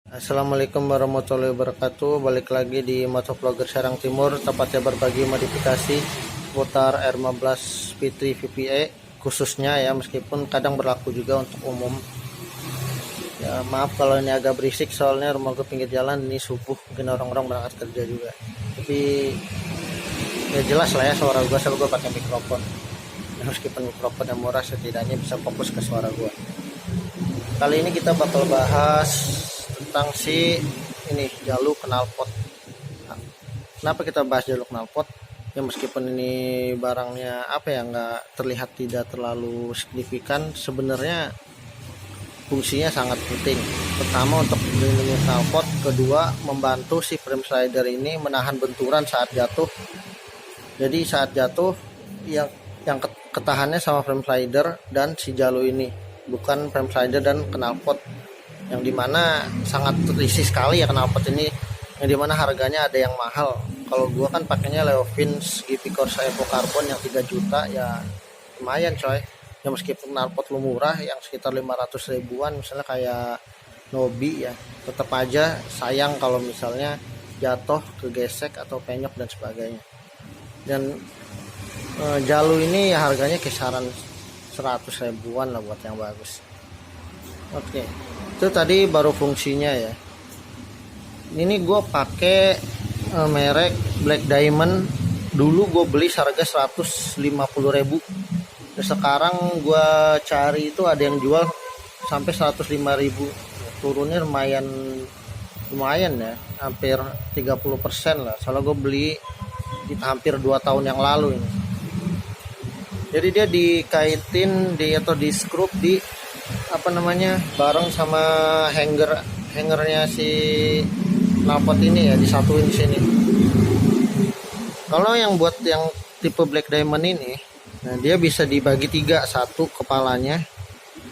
Assalamualaikum warahmatullahi wabarakatuh. Balik lagi di Motovlogger Serang Timur, tepatnya berbagi modifikasi putar R15 V3 VPE khususnya ya, meskipun kadang berlaku juga untuk umum. Ya maaf kalau ini agak berisik, soalnya rumah gue pinggir jalan, ini subuh, mungkin orang-orang berangkat kerja juga. Tapi ya jelas lah ya suara gue, soalnya gue pakai mikrofon. Ya, meskipun mikrofon yang murah, setidaknya bisa fokus ke suara gue. Kali ini kita bakal bahas tentang si ini jalur knalpot. Nah, kenapa kita bahas jalur knalpot? Ya meskipun ini barangnya nggak terlihat tidak terlalu signifikan, sebenarnya fungsinya sangat penting. Pertama untuk melindungi knalpot, kedua membantu si frame slider ini menahan benturan saat jatuh. Jadi saat jatuh yang ketahannya sama frame slider dan si jalur ini, bukan frame slider dan knalpot, yang dimana sangat terisi sekali ya knalpot ini, yang dimana harganya ada yang mahal. Kalau gua kan pakainya Leovins GP Corsa Evo Carbon yang 3 juta, ya lumayan coy. Ya meskipun knalpot lu murah yang sekitar 500 ribuan misalnya kayak Nobi, ya tetap aja sayang kalau misalnya jatuh, kegesek atau penyok dan sebagainya. Dan jalur ini ya harganya kisaran 100 ribuan lah buat yang bagus. Oke, itu tadi baru fungsinya ya. Ini gue pakai merek Black Diamond. Dulu gue beli harga 150.000. Dan sekarang gue cari itu ada yang jual sampai 105.000. Turunnya lumayan ya, hampir 30% lah. Soalnya gue beli hampir 2 tahun yang lalu ini. Jadi dia dikaitin atau di skrup di bareng sama hangernya si knalpot ini ya, disatuin di sini. Kalau yang buat yang tipe Black Diamond ini, nah dia bisa dibagi 3, satu kepalanya.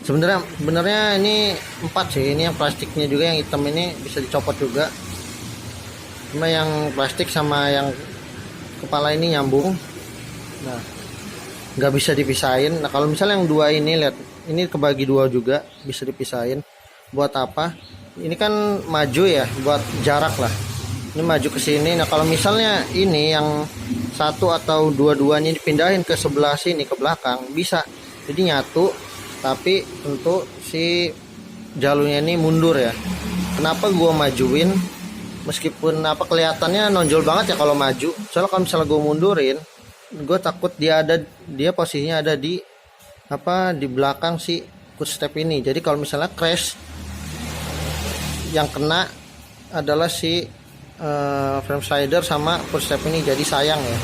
Sebenarnya ini 4 sih. Ini yang plastiknya juga, yang hitam ini bisa dicopot juga. Cuma yang plastik sama yang kepala ini nyambung. Nah, nggak bisa dipisahin. Nah kalau misalnya yang 2 ini, lihat, ini kebagi 2 juga, bisa dipisahin. Buat apa? Ini kan maju ya, buat jarak lah. Ini maju ke sini. Nah kalau misalnya ini yang satu atau dua-duanya dipindahin ke sebelah sini, ke belakang, bisa. Jadi nyatu, tapi untuk si jalurnya ini mundur ya. Kenapa gua majuin? Meskipun kelihatannya nonjol banget ya kalau maju. Soalnya kalau misalnya gua mundurin, gue takut dia posisinya ada di belakang si footstep ini. Jadi kalau misalnya crash, yang kena adalah si frame slider sama footstep ini, jadi sayang ya.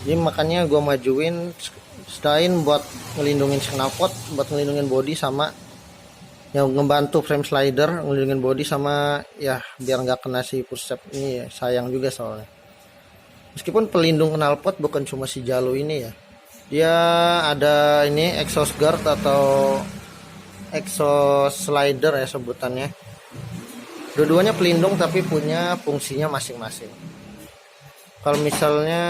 Jadi makanya gue majuin, selain buat ngelindungin knalpot, buat ngelindungin body, sama yang ngebantu frame slider ngelindungin body, sama ya biar nggak kena si footstep ini ya, sayang juga soalnya. Meskipun pelindung knalpot bukan cuma si jalur ini ya, dia ada ini exhaust guard atau exhaust slider ya sebutannya. Dua-duanya pelindung tapi punya fungsinya masing-masing. Kalau misalnya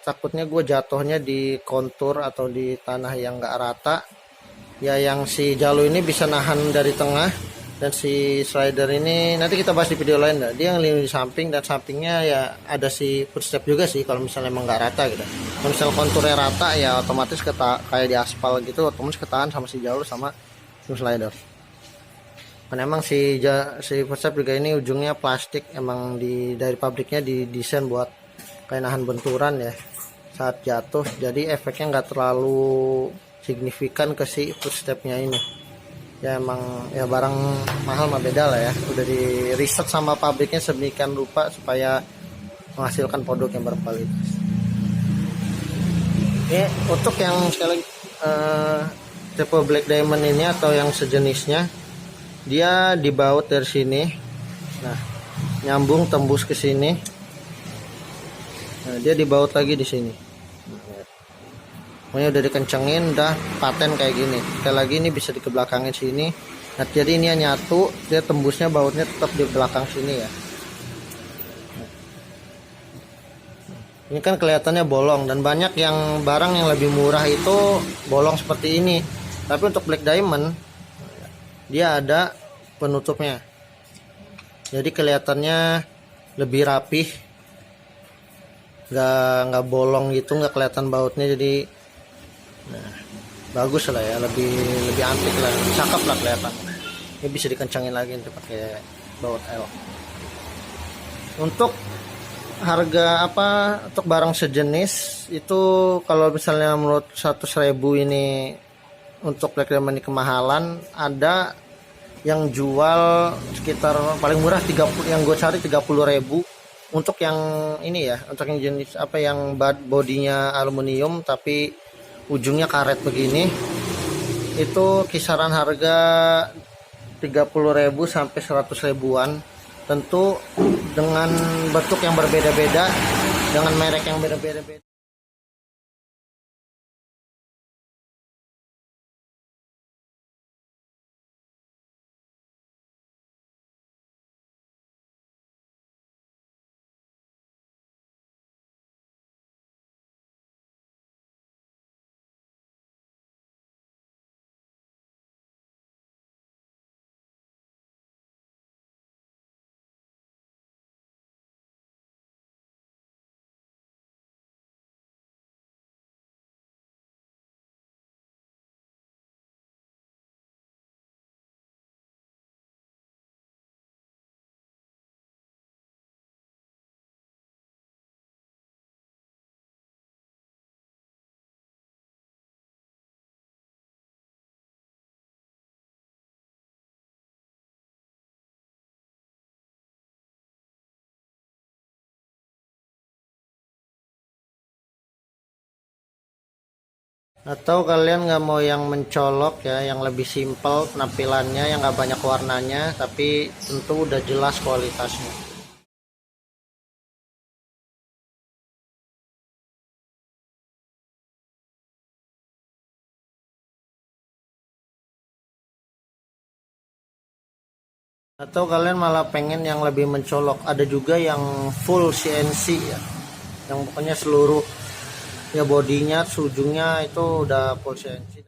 takutnya gue jatuhnya di kontur atau di tanah yang gak rata, ya yang si jalur ini bisa nahan dari tengah, dan si slider ini nanti kita bahas di video lain dah. Dia ngelindungi di samping, dan sampingnya ya ada si footstep juga sih kalau misalnya emang nggak rata gitu. Kalau misalnya konturnya rata ya otomatis kayak di aspal gitu, otomatis ketahan sama si jalur sama si slider. Kan emang si footstep juga ini ujungnya plastik, emang dari pabriknya didesain buat kayak nahan benturan ya saat jatuh. Jadi efeknya nggak terlalu signifikan ke si footstepnya ini. Ya emang ya barang mahal mah beda lah ya, udah di riset sama pabriknya sedemikian rupa supaya menghasilkan produk yang berkualitas. Ini untuk yang sekali tipe Black Diamond ini atau yang sejenisnya, dia dibaut dari sini, nah nyambung tembus ke sini, nah dia dibaut lagi di sini. Pokoknya udah dikencengin, udah paten kayak gini. Sekali lagi ini bisa dikebelakangin sini. Nah jadi ini nyatu, dia tembusnya bautnya tetap di belakang sini ya. Ini kan kelihatannya bolong, dan banyak yang barang yang lebih murah itu bolong seperti ini. Tapi untuk Black Diamond dia ada penutupnya. jadi kelihatannya lebih rapih, nggak bolong gitu, nggak kelihatan bautnya. Jadi nah, bagus lah ya, lebih antik lah, cakep lah kelihatan. Ini bisa dikencangin lagi untuk pakai baut L. Untuk harga untuk barang sejenis itu, kalau misalnya menurut 100.000 ini untuk Black Diamond ini kemahalan, ada yang jual sekitar paling murah 30, yang gue cari 30.000 untuk yang ini ya, untuk yang jenis yang bodinya aluminium tapi ujungnya karet begini. Itu kisaran harga 30.000 sampai 100.000-an, tentu dengan bentuk yang berbeda-beda, dengan merek yang beda-beda. Atau kalian nggak mau yang mencolok ya, yang lebih simpel penampilannya, yang nggak banyak warnanya tapi tentu udah jelas kualitasnya. Atau kalian malah pengen yang lebih mencolok, ada juga yang full CNC ya, yang pokoknya seluruh ya bodinya, ujungnya itu udah full CNC.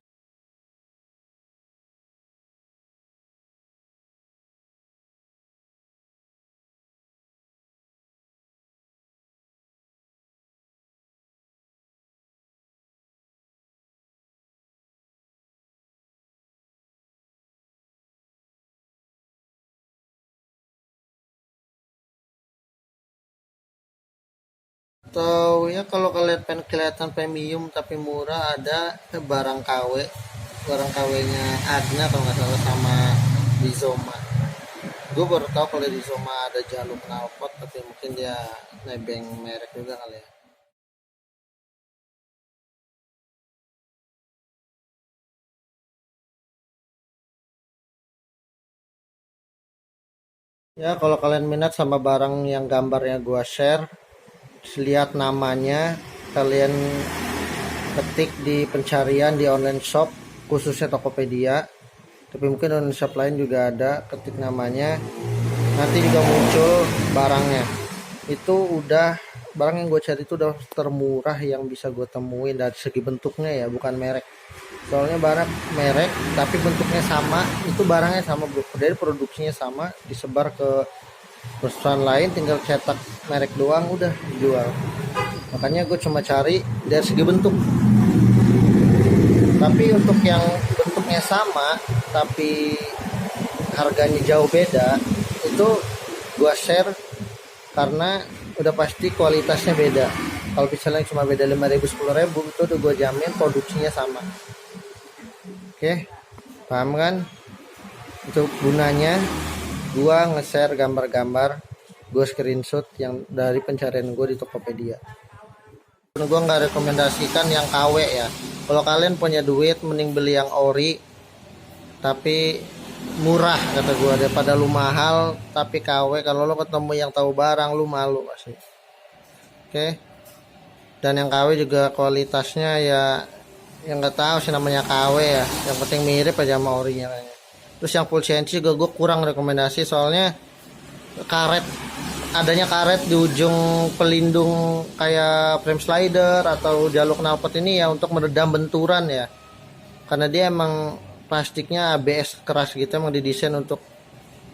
Atau ya kalau kalian pengen kelihatan premium tapi murah, ada barang KW, barang KW-nya Adna kalau nggak salah, sama Rizoma. Gue baru tahu kalau Rizoma ada jalur knalpot, tapi mungkin dia nebeng merek juga kali ya. Ya kalau kalian minat sama barang yang gambarnya gua share, lihat namanya, kalian ketik di pencarian di online shop khususnya Tokopedia, tapi mungkin online shop lain juga ada, ketik namanya nanti juga muncul barangnya. Itu udah barang yang gue cari itu udah termurah yang bisa gue temuin dari segi bentuknya ya, bukan merek. Soalnya barang merek tapi bentuknya sama, itu barangnya sama bro, dari produksinya sama, disebar ke perusahaan lain, tinggal cetak merek doang udah dijual. Makanya gue cuma cari dari segi bentuk. Tapi untuk yang bentuknya sama tapi harganya jauh beda, itu gue share karena udah pasti kualitasnya beda. Kalau misalnya cuma beda 5.000 10.000, itu udah gue jamin produksinya sama. Oke, paham kan? Itu gunanya gua nge-share gambar-gambar, gue screenshot yang dari pencarian gue di Tokopedia. Gue nggak rekomendasikan yang KW ya. Kalau kalian punya duit, mending beli yang ori tapi murah kata gue, daripada lu mahal tapi KW. Kalau lo ketemu yang tahu barang, lu malu pasti. Oke. Dan yang KW juga kualitasnya ya, yang nggak tahu sih namanya KW ya, yang penting mirip aja sama orinya kayaknya. Terus yang full CNC juga gue kurang rekomendasi, soalnya karet, adanya karet di ujung pelindung kayak frame slider atau jalur knalpot ini ya untuk meredam benturan ya, karena dia emang plastiknya ABS keras gitu, emang didesain untuk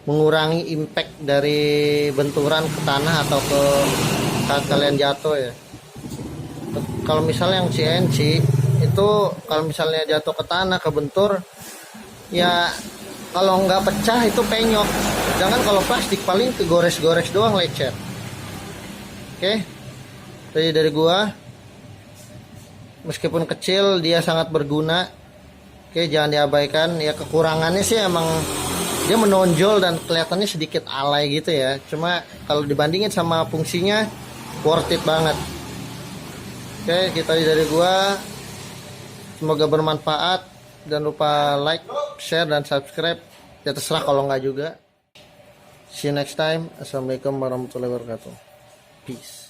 mengurangi impact dari benturan ke tanah atau ke saat kalian jatuh ya. Kalau misalnya yang CNC itu kalau misalnya jatuh ke tanah kebentur ya, kalau nggak pecah itu penyok. Jangan kalau plastik paling kegores-gores doang, lecet. Oke, tadi dari gua, meskipun kecil dia sangat berguna. Oke, jangan diabaikan. Ya kekurangannya sih emang dia menonjol dan kelihatannya sedikit alay gitu ya. Cuma kalau dibandingin sama fungsinya worth it banget. Oke, kita dari gua, semoga bermanfaat. Jangan lupa like, share, dan subscribe. Ya terserah kalau nggak juga. See you next time. Assalamualaikum warahmatullahi wabarakatuh. Peace.